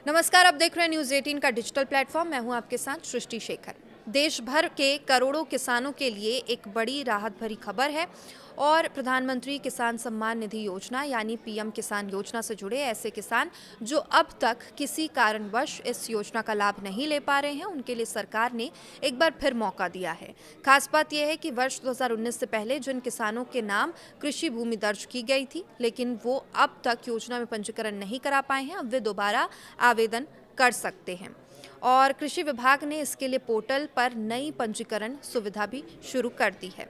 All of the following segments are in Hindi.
नमस्कार, आप देख रहे हैं न्यूज़ 18 का डिजिटल प्लेटफॉर्म। मैं हूं आपके साथ सृष्टि शेखर। देश भर के करोड़ों किसानों के लिए एक बड़ी राहत भरी खबर है और प्रधानमंत्री किसान सम्मान निधि योजना यानी पीएम किसान योजना से जुड़े ऐसे किसान जो अब तक किसी कारणवश इस योजना का लाभ नहीं ले पा रहे हैं, उनके लिए सरकार ने एक बार फिर मौका दिया है। खास बात यह है कि वर्ष 2019 से पहले जिन किसानों के नाम कृषि भूमि दर्ज की गई थी लेकिन वो अब तक योजना में पंजीकरण नहीं करा पाए हैं, अब वे दोबारा आवेदन कर सकते हैं। और कृषि विभाग ने इसके लिए पोर्टल पर नई पंजीकरण सुविधा भी शुरू कर दी है।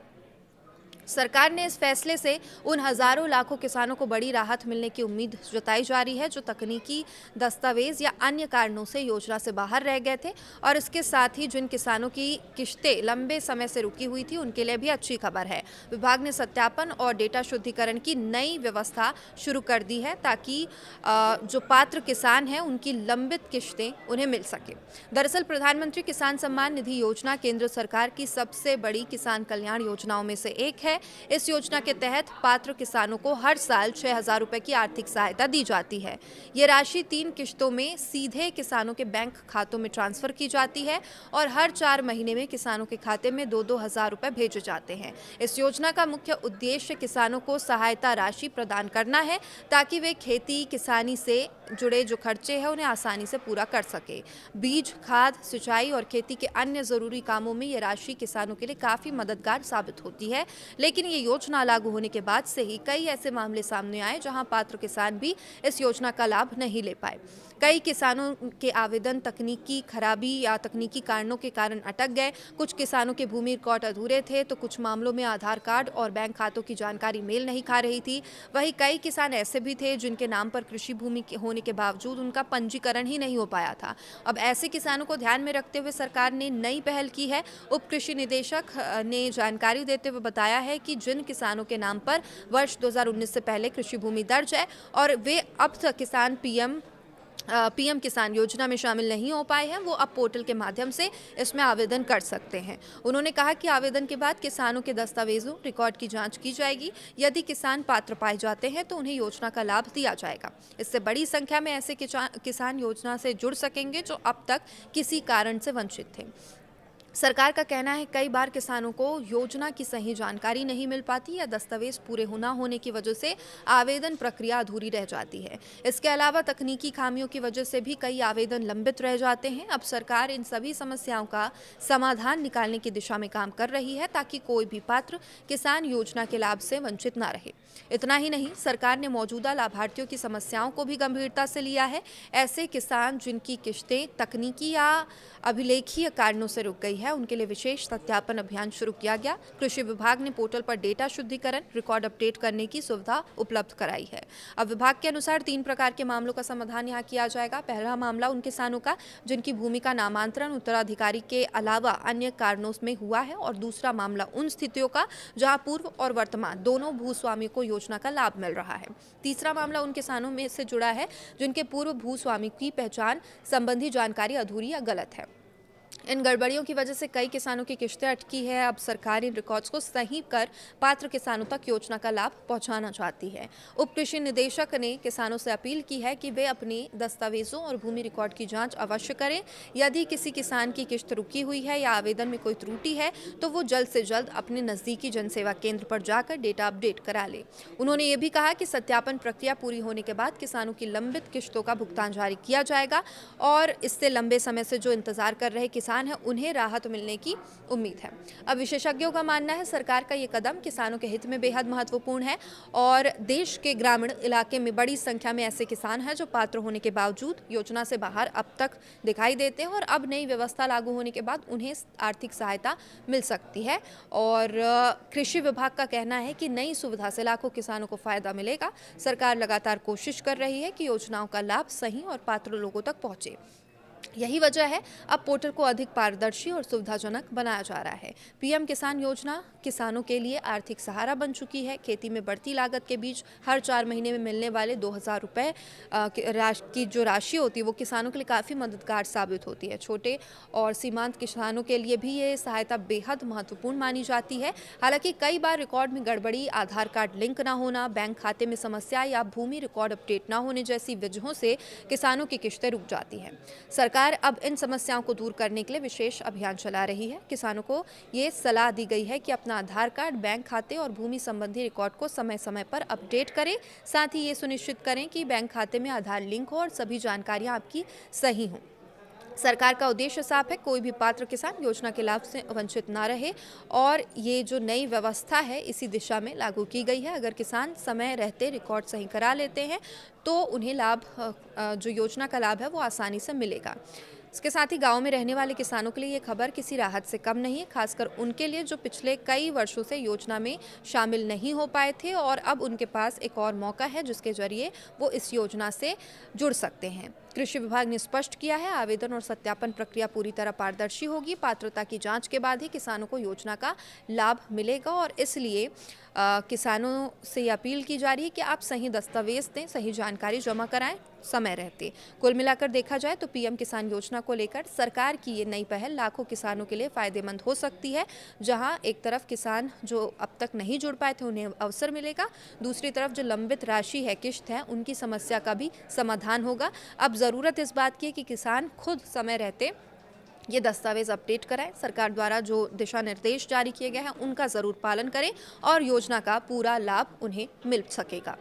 सरकार ने इस फैसले से उन हजारों लाखों किसानों को बड़ी राहत मिलने की उम्मीद जताई जा रही है जो तकनीकी दस्तावेज या अन्य कारणों से योजना से बाहर रह गए थे। और इसके साथ ही जिन किसानों की किश्तें लंबे समय से रुकी हुई थी उनके लिए भी अच्छी खबर है। विभाग ने सत्यापन और डेटा शुद्धिकरण की नई व्यवस्था शुरू कर दी है ताकि जो पात्र किसान हैं उनकी लंबित किश्तें उन्हें मिल सके। दरअसल प्रधानमंत्री किसान सम्मान निधि योजना केंद्र सरकार की सबसे बड़ी किसान कल्याण योजनाओं में से एक है। इस योजना के तहत पात्र किसानों को हर साल 6,000 रुपए की आर्थिक सहायता दी जाती है। ये राशि 3 किश्तों में सीधे किसानों के बैंक खातों में ट्रांसफर की जाती है और हर 4 महीने में किसानों के खाते में 2-2 हज़ार रुपए भेजे जाते हैं। इस योजना का मुख्य उद्देश्य किसानों को सहायता राशि प्रदान करना है ताकि वे खेती किसानी से जुड़े जो खर्चे हैं उन्हें आसानी से पूरा कर सके। बीज, खाद, सिंचाई और खेती के अन्य जरूरी कामों में ये राशि किसानों के लिए काफी मददगार साबित होती है। लेकिन ये योजना लागू होने के बाद से ही कई ऐसे मामले सामने आए जहां पात्र किसान भी इस योजना का लाभ नहीं ले पाए। कई किसानों के आवेदन तकनीकी खराबी या तकनीकी कारणों के कारण अटक गए। कुछ किसानों के भूमि रिकॉर्ड अधूरे थे तो कुछ मामलों में आधार कार्ड और बैंक खातों की जानकारी मेल नहीं खा रही थी। वहीं कई किसान ऐसे भी थे जिनके नाम पर कृषि भूमि होने के बावजूद उनका पंजीकरण ही नहीं हो पाया था। अब ऐसे किसानों को ध्यान में रखते हुए सरकार ने नई पहल की है। उप कृषि निदेशक ने जानकारी देते हुए बताया है कि जिन किसानों के नाम पर वर्ष 2019 से पहले कृषि भूमि दर्ज है और वे अब तक किसान पीएम किसान योजना में शामिल नहीं हो पाए हैं, वो अब पोर्टल के माध्यम से इसमें आवेदन कर सकते हैं। उन्होंने कहा कि आवेदन के बाद किसानों के दस्तावेजों रिकॉर्ड की जांच की जाएगी। यदि किसान पात्र पाए जाते हैं तो उन्हें योजना का लाभ दिया जाएगा। इससे बड़ी संख्या में ऐसे किसान योजना से जुड़ सकेंगे जो अब तक किसी कारण से वंचित थे। सरकार का कहना है कई बार किसानों को योजना की सही जानकारी नहीं मिल पाती या दस्तावेज पूरे न होने की वजह से आवेदन प्रक्रिया अधूरी रह जाती है। इसके अलावा तकनीकी खामियों की वजह से भी कई आवेदन लंबित रह जाते हैं। अब सरकार इन सभी समस्याओं का समाधान निकालने की दिशा में काम कर रही है ताकि कोई भी पात्र किसान योजना के लाभ से वंचित न रहे। इतना ही नहीं, सरकार ने मौजूदा लाभार्थियों की समस्याओं को भी गंभीरता से लिया है। ऐसे किसान जिनकी किश्तें तकनीकी या अभिलेखीय कारणों से रुक गई है उनके लिए विशेष सत्यापन अभियान शुरू किया गया। कृषि विभाग ने पोर्टल पर डेटा शुद्धिकरण रिकॉर्ड अपडेट करने की सुविधा उपलब्ध कराई है। अब विभाग के अनुसार 3 प्रकार के मामलों का समाधान यहाँ किया जाएगा। पहला मामला उन किसानों का जिनकी भूमि का नामांतरण उत्तराधिकारी के अलावा अन्य कारणों में हुआ है और दूसरा मामला उन स्थितियों का जहाँ पूर्व और वर्तमान दोनों भूस्वामियों को योजना का लाभ मिल रहा है। तीसरा मामला उन किसानों में से जुड़ा है जिनके पूर्व भूस्वामी की पहचान संबंधी जानकारी अधूरी या गलत है। इन गड़बड़ियों की वजह से कई किसानों की किश्तें अटकी है। अब सरकार इन रिकॉर्ड्स को सही कर पात्र किसानों तक योजना का लाभ पहुंचाना चाहती है। उप कृषि निदेशक ने किसानों से अपील की है कि वे अपने दस्तावेजों और भूमि रिकॉर्ड की जांच अवश्य करें। यदि किसी किसान की किश्त रुकी हुई है या आवेदन में कोई त्रुटि है तो वो जल्द से जल्द अपने नजदीकी जनसेवा केंद्र पर जाकर डेटा अपडेट करा ले। उन्होंने ये भी कहा कि सत्यापन प्रक्रिया पूरी होने के बाद किसानों की लंबित किश्तों का भुगतान जारी किया जाएगा और इससे लंबे समय से जो इंतजार कर रहे किसान है उन्हें राहत मिलने की उम्मीद है। अब विशेषज्ञों का मानना है सरकार का ये कदम किसानों के हित में बेहद महत्वपूर्ण है और देश के ग्रामीण इलाके में बड़ी संख्या में ऐसे किसान हैं जो पात्र होने के बावजूद योजना से बाहर अब तक दिखाई देते हैं और अब नई व्यवस्था लागू होने के बाद उन्हें आर्थिक सहायता मिल सकती है। और कृषि विभाग का कहना है कि नई सुविधा से लाखों किसानों को फायदा मिलेगा। सरकार लगातार कोशिश कर रही है कि योजनाओं का लाभ सही और पात्र लोगों तक पहुंचे। यही वजह है अब पोर्टल को अधिक पारदर्शी और सुविधाजनक बनाया जा रहा है। पीएम किसान योजना किसानों के लिए आर्थिक सहारा बन चुकी है। खेती में बढ़ती लागत के बीच हर 4 महीने में मिलने वाले 2,000 रुपये की जो राशि होती है वो किसानों के लिए काफ़ी मददगार साबित होती है। छोटे और सीमांत किसानों के लिए भी ये सहायता बेहद महत्वपूर्ण मानी जाती है। हालांकि कई बार रिकॉर्ड में गड़बड़ी, आधार कार्ड लिंक ना होना, बैंक खाते में समस्या या भूमि रिकॉर्ड अपडेट ना होने जैसी वजहों से किसानों की किश्तें रुक जाती हैं। सरकार अब इन समस्याओं को दूर करने के लिए विशेष अभियान चला रही है। किसानों को ये सलाह दी गई है कि अपना आधार कार्ड, बैंक खाते और भूमि संबंधी रिकॉर्ड को समय समय पर अपडेट करें। साथ ही ये सुनिश्चित करें कि बैंक खाते में आधार लिंक हो और सभी जानकारियां आपकी सही हों। सरकार का उद्देश्य साफ है, कोई भी पात्र किसान योजना के लाभ से वंचित ना रहे और ये जो नई व्यवस्था है इसी दिशा में लागू की गई है। अगर किसान समय रहते रिकॉर्ड सही करा लेते हैं तो उन्हें लाभ जो योजना का लाभ है वो आसानी से मिलेगा। इसके साथ ही गांव में रहने वाले किसानों के लिए ये खबर किसी राहत से कम नहीं है, खासकर उनके लिए जो पिछले कई वर्षों से योजना में शामिल नहीं हो पाए थे और अब उनके पास एक और मौका है जिसके जरिए वो इस योजना से जुड़ सकते हैं। कृषि विभाग ने स्पष्ट किया है, आवेदन और सत्यापन प्रक्रिया पूरी तरह पारदर्शी होगी। पात्रता की जांच के बाद ही किसानों को योजना का लाभ मिलेगा और इसलिए किसानों से ये अपील की जा रही है कि आप सही दस्तावेज दें, सही जानकारी जमा कराएं समय रहते। कुल मिलाकर देखा जाए तो पीएम किसान योजना को लेकर सरकार की ये नई पहल लाखों किसानों के लिए फायदेमंद हो सकती है। जहां एक तरफ किसान जो अब तक नहीं जुड़ पाए थे उन्हें अवसर मिलेगा, दूसरी तरफ जो लंबित राशि है, किश्त है, उनकी समस्या का भी समाधान होगा। अब ज़रूरत इस बात की है कि किसान खुद समय रहते ये दस्तावेज अपडेट कराएं। सरकार द्वारा जो दिशा निर्देश जारी किए गए हैं उनका ज़रूर पालन करें और योजना का पूरा लाभ उन्हें मिल सकेगा।